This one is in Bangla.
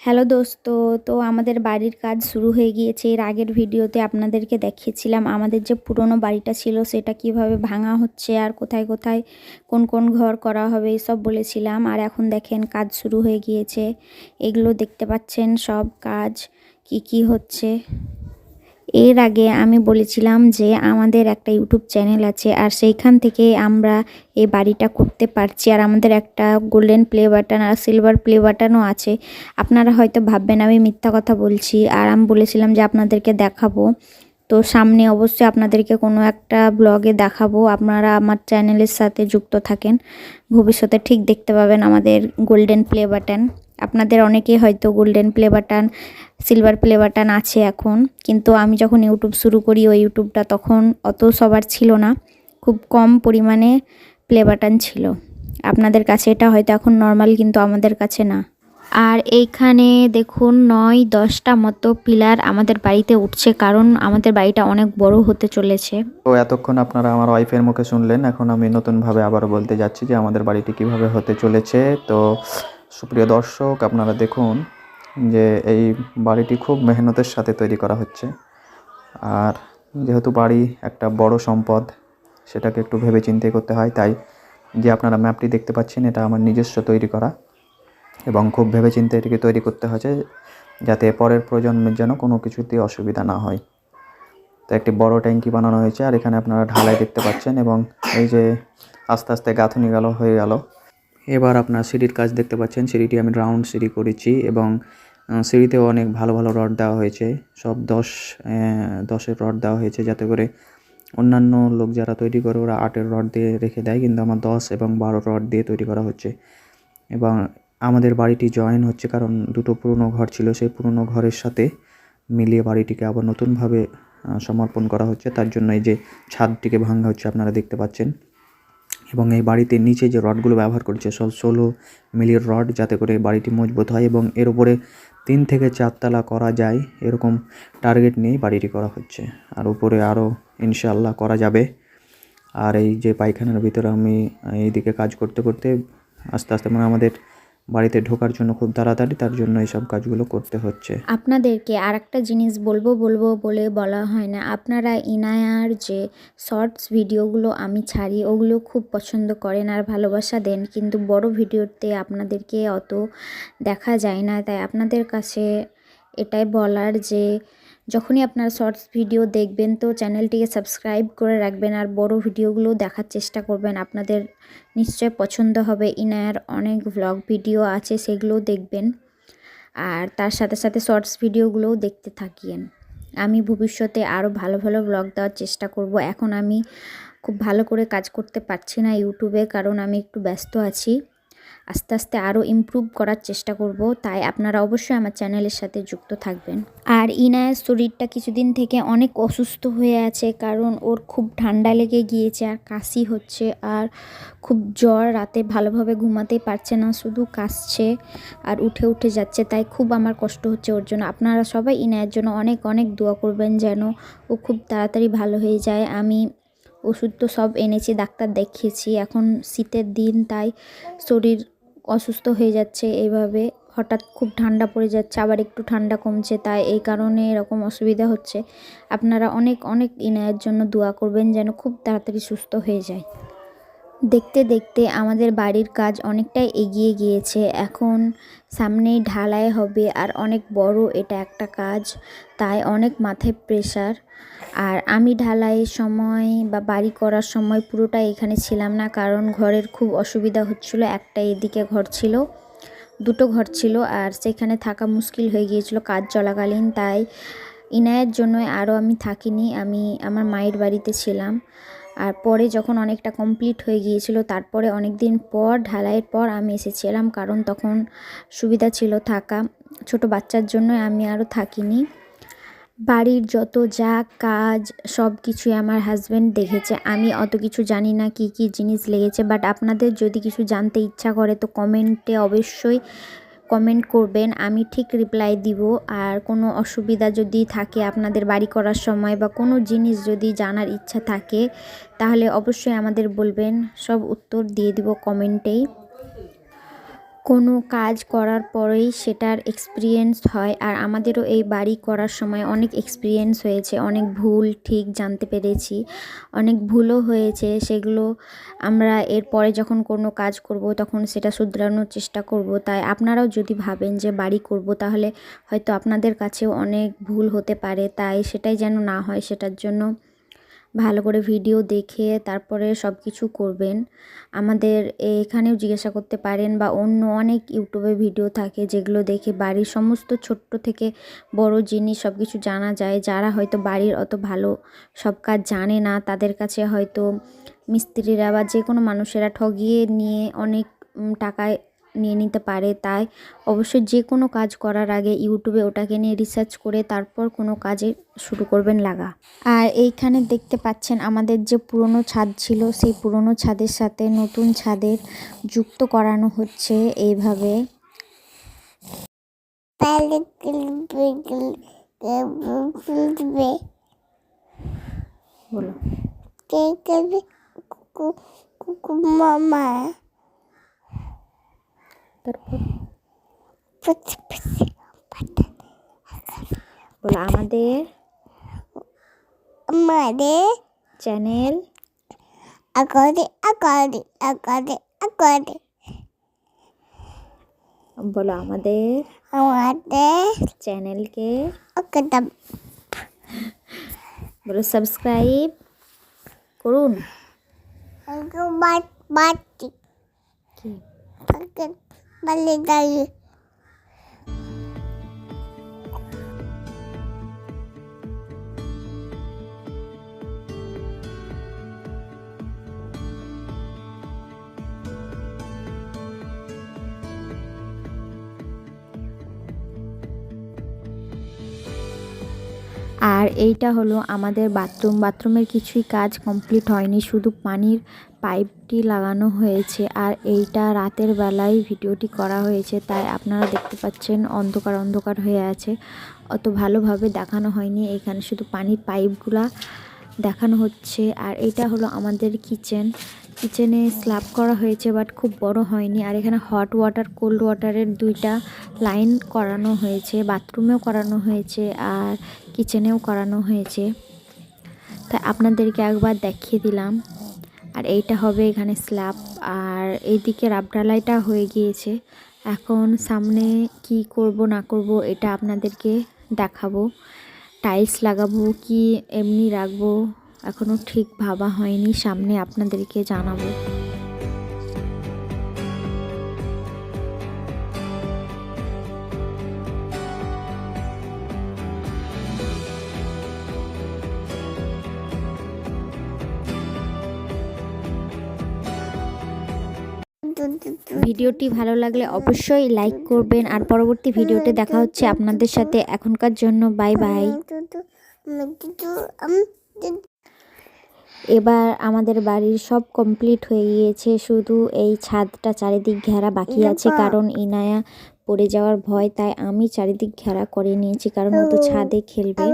হ্যালো দোস্ত। তো আমাদের বাড়ির কাজ শুরু হয়ে গিয়েছে। এর আগের ভিডিওতে আপনাদেরকে দেখিয়েছিলাম আমাদের যে পুরনো বাড়িটা ছিল সেটা কিভাবে ভাঙা হচ্ছে আর কোথায় কোথায় কোন কোন ঘর করা হবে এসব বলেছিলাম। আর এখন দেখেন কাজ শুরু হয়ে গিয়েছে। এগুলো দেখতে পাচ্ছেন সব কাজ কি কি হচ্ছে। এর আগে আমি বলেছিলাম যে আমাদের একটা ইউটিউব চ্যানেল আছে আর সেইখান থেকে আমরা এই বাড়িটা করতে পারছি। আর আমাদের একটা গোল্ডেন প্লে বাটন আর সিলভার প্লে বাটনও আছে। আপনারা হয়তো ভাববেন আমি মিথ্যা কথা বলছি। আর আমি বলেছিলাম যে আপনাদেরকে দেখাবো, তো সামনে অবশ্যই আপনাদেরকে কোনো একটা ব্লগে দেখাবো। আপনারা আমার চ্যানেলের সাথে যুক্ত থাকেন, ভবিষ্যতে ঠিক দেখতে পাবেন আমাদের গোল্ডেন প্লে বাটন। আপনাদের অনেকেই হয়তো golden play button silver play button আছে এখন, কিন্তু আমি যখন ইউটিউব শুরু করি ওই ইউটিউবটা তখন অত সবার ছিল না, খুব কম পরিমাণে প্লে বাটন ছিল। আপনাদের কাছে এটা হয়তো এখন নর্মাল, কিন্তু আমাদের কাছে না। আর এইখানে দেখুন 9-10টা মতো পিলার আমাদের বাড়িতে উঠছে, কারণ আমাদের বাড়িটা অনেক বড় হতে চলেছে। তো এতক্ষণ আপনারা আমার ওয়াইফের মুখে শুনলেন, এখন আমি নতুনভাবে আবারও বলতে যাচ্ছি যে আমাদের বাড়িটি কিভাবে হতে চলেছে। তো সুপ্রিয় দর্শক, আপনারা দেখুন যে এই বাড়িটি খুব মেহনতের সাথে তৈরি করা হচ্ছে। আর যেহেতু বাড়ি একটা বড় সম্পদ, সেটাকে একটু ভেবে চিন্তে করতে হয়। তাই যে আপনারা ম্যাপটি দেখতে পাচ্ছেন এটা আমার নিজস্ব তৈরি করা, এবং খুব ভেবে চিন্তে এটিকে তৈরি করতে হয়েছে যাতে পরের প্রজন্মের যেন কোনো কিছুতেই অসুবিধা না হয়। তো একটি বড় ট্যাঙ্কি বানানো হয়েছে, আর এখানে আপনারা ঢালাই দেখতে পাচ্ছেন, এবং এই যে আস্তে আস্তে গাঁথুনি হয়ে গেল। এবার আপনার সিঁড়ির কাজ দেখতে পাচ্ছেন। সিঁড়িটি আমি রাউন্ড সিঁড়ি করেছি, এবং সিঁড়িতেও অনেক ভালো ভালো রড দেওয়া হয়েছে। সব 10-10-এর রড দেওয়া হয়েছে, যাতে করে অন্যান্য লোক যারা তৈরি করে ওরা 8-এর রড দিয়ে রেখে দেয়, কিন্তু আমার 10 এবং 12 রড দিয়ে তৈরি করা হচ্ছে। এবং আমাদের বাড়িটি জয়েন হচ্ছে, কারণ দুটো পুরনো ঘর ছিল, সেই পুরনো ঘরের সাথে মিলিয়ে বাড়িটিকে আবার নতুনভাবে সমর্পণ করা হচ্ছে। তার জন্য এই যে ছাদটিকে ভাঙা হচ্ছে আপনারা দেখতে পাচ্ছেন। এবং এই বাড়িতে নিচে যে রডগুলো ব্যবহার করছে সব 16 মিলির রড, যাতে করে বাড়িটি মজবুত হয় এবং এর উপরে 3 থেকে 4 তলা করা যায় এরকম টার্গেট নিয়ে বাড়িটি করা হচ্ছে। আর উপরে আরও ইনশাআল্লাহ করা যাবে। আর এই যে পায়খানার ভিতরে আমি এইদিকে কাজ করতে করতে আস্তে আস্তে মানে আমাদের বাড়িতে ঢোকার জন্য খুব তাড়াতাড়ি, তার জন্য এইসব কাজগুলো করতে হচ্ছে। আপনাদেরকে আর একটা জিনিস বলবো বলবো বলে বলা হয় না। আপনারা ইনায়ার যে শর্টস ভিডিওগুলো আমি ছাড়ি ওগুলো খুব পছন্দ করেন আর ভালোবাসা দেন, কিন্তু বড় ভিডিওতে আপনাদেরকে অত দেখা যায় না। তাই আপনাদের কাছে এটাই বলার যে যখনই আপনারা শর্টস ভিডিও দেখবেন তো চ্যানেলটিকে সাবস্ক্রাইব করে রাখবেন, আর বড় ভিডিওগুলো দেখার চেষ্টা করবেন। আপনাদের নিশ্চয় পছন্দ হবে। ইনায়ার অনেক ভ্লগ ভিডিও আছে, সেগুলোও দেখবেন, আর তার সাথে সাথে শর্টস ভিডিওগুলোও দেখতে থাকিয়েন। আমি ভবিষ্যতে আরও ভালো ভালো ব্লগ দেওয়ার চেষ্টা করব। এখন আমি খুব ভালো করে কাজ করতে পারছি না ইউটিউবে, কারণ আমি একটু ব্যস্ত আছি। আস্তে আস্তে আরও ইমপ্রুভ করার চেষ্টা করব, তাই আপনারা অবশ্যই আমার চ্যানেলের সাথে যুক্ত থাকবেন। আর ইনায়ের শরীরটা কিছুদিন থেকে অনেক অসুস্থ হয়ে আছে, কারণ ওর খুব ঠান্ডা লেগে গিয়েছে আর কাশি হচ্ছে, আর খুব জ্বর। রাতে ভালোভাবে ঘুমাতেই পারছে না, শুধু কাশছে আর উঠে উঠে যাচ্ছে। তাই খুব আমার কষ্ট হচ্ছে ওর জন্য। আপনারা সবাই ইনায়ের জন্য অনেক অনেক দোয়া করবেন যেন ও খুব তাড়াতাড়ি ভালো হয়ে যায়। আমি ওষুধ তো সব এনেছি, ডাক্তার দেখিয়েছি। এখন শীতের দিন, তাই শরীর অসুস্থ হয়ে যাচ্ছে। এইভাবে হঠাৎ খুব ঠান্ডা পড়ে যাচ্ছে, আবার একটু ঠান্ডা কমছে, তাই এই কারণে এরকম অসুবিধা হচ্ছে। আপনারা অনেক অনেক ইনায়ের জন্য দোয়া করবেন যেন খুব তাড়াতাড়ি সুস্থ হয়ে যায়। দেখতে দেখতে আমাদের বাড়ির কাজ অনেকটাই এগিয়ে গিয়েছে। এখন সামনেই ঢালাই হবে, আর অনেক বড় এটা একটা কাজ, তাই অনেক মাথায় প্রেশার। আর আমি ঢালাইয়ের সময় বা বাড়ি করার সময় পুরোটা এখানে ছিলাম না, কারণ ঘরের খুব অসুবিধা হচ্ছিল। একটা এদিকে ঘর ছিল, দুটো ঘর ছিল, আর সেখানে থাকা মুশকিল হয়ে গিয়েছিল কাজ চলাকালীন। তাই ইনায়ের জন্য আরও আমি থাকিনি, আমি আমার মায়ের বাড়িতে ছিলাম। আর পরে যখন অনেকটা কমপ্লিট হয়ে গিয়েছিল, তারপরে অনেক দিন পর ঢালাইয়ের পর আমি এসেছিলাম, কারণ তখন সুবিধা ছিল থাকা। ছোট বাচ্চার জন্য আমি আরও থাকিনি। বাড়ির যত যা কাজ সব কিছুই আমার হাজব্যান্ড দেখেছে। আমি অত কিছু জানি না কি কি জিনিস লেগেছে, বাট আপনাদের যদি কিছু জানতে ইচ্ছা করে তো কমেন্টে অবশ্যই কমেন্ট করবেন, আমি ঠিক রিপ্লাই দিব। আর কোনো অসুবিধা যদি থাকে আপনাদের বাড়ি করার সময়, বা কোনো জিনিস যদি জানার ইচ্ছা থাকে, তাহলে অবশ্যই আমাদের বলবেন, সব উত্তর দিয়ে দিব কমেন্টেই। কোনো কাজ করার পরেই সেটার এক্সপিরিয়েন্স হয়, আর আমাদেরও এই বাড়ি করার সময় অনেক এক্সপিরিয়েন্স হয়েছে, অনেক ভুল ঠিক জানতে পেরেছি, অনেক ভুলও হয়েছে। সেগুলো আমরা এরপরে যখন কোনো কাজ করব তখন সেটা শুধরানোর চেষ্টা করব। তাই আপনারাও যদি ভাবেন যে বাড়ি করব, তাহলে হয়তো আপনাদের কাছেও অনেক ভুল হতে পারে, তাই সেটাই যেন না হয় সেটার জন্য ভালো করে ভিডিও দেখে তারপরে সব কিছু করবেন। আমাদের এখানেও জিজ্ঞাসা করতে পারেন, বা অন্য অনেক ইউটিউবে ভিডিও থাকে যেগুলো দেখে বাড়ির সমস্ত ছোট্ট থেকে বড় জিনিস সব কিছু জানা যায়। যারা হয়তো বাড়ির অত ভালো সব কাজ জানে না, তাদের কাছে হয়তো মিস্ত্রিরা বা যে কোনো মানুষেরা ঠগিয়ে নিয়ে অনেক টাকায় নিয়ে নিতে পারে। তাই অবশ্যই যে কোনো কাজ করার আগে ইউটিউবে ওটাকে নিয়ে রিসার্চ করে তারপর কোনো কাজে শুরু করবেন লাগা। আর এইখানে দেখতে পাচ্ছেন আমাদের যে পুরনো ছাদ ছিল, সেই পুরনো ছাদের সাথে নতুন ছাদের যুক্ত করানো হচ্ছে এইভাবে। বলো মামা তারপর বলো আমাদের আমাদের চ্যানেল আকারে আকারে আকারে আকারে বলো আমাদের আমাদের চ্যানেলকে আকাটা বলো সাবস্ক্রাইব করুন। বাটি কি পাকে বালে দাঁড়িয়ে আর এইটা হলো আমাদের বাথরুমের কিছুই কাজ কমপ্লিট হয়নি, শুধু পানির পাইপটি লাগানো হয়েছে। আর এইটা রাতের বেলায় ভিডিওটি করা হয়েছে, তাই আপনারা দেখতে পাচ্ছেন অন্ধকার অন্ধকার হয়ে আছে, অত ভালোভাবে দেখানো হয়নি। এখানে শুধু পানির পাইপগুলা দেখানো হচ্ছে। আর এইটা হলো আমাদের কিচেনে স্ল্যাব করা হয়েছে, বাট খুব বড় হয়নি। আর এখানে হট ওয়াটার কোল্ড ওয়াটারের দুইটা লাইন করানো হয়েছে, বাথরুমেও করানো হয়েছে আর কিচেনেও করানো হয়েছে। তাই আপনাদেরকে একবার দেখিয়ে দিলাম। আর এইটা হবে এখানে স্ল্যাব, আর এইদিকে রাবডালাইটা হয়ে গিয়েছে। এখন সামনে কি করব না করব এটা আপনাদেরকে দেখাবো। টাইলস লাগাবো কি এমনি রাখবো এখনও ঠিক ভাবা হয়নি, সামনে আপনাদেরকে জানাবো। ভিডিওটি ভালো লাগলে অবশ্যই লাইক করবেন, আর পরবর্তী ভিডিওতে দেখা হচ্ছে আপনাদের সাথে। এখনকার জন্য বাই বাই। এবার আমাদের বাড়ির সব কমপ্লিট হয়ে গিয়েছে, শুধু এই ছাদটা চারিদিক ঘেরা বাকি আছে, কারণ ইনায়া পড়ে যাওয়ার ভয়। তাই আমি চারিদিক ঘেরা করে নিয়েছি, কারণ ও তো ছাদে খেলবে।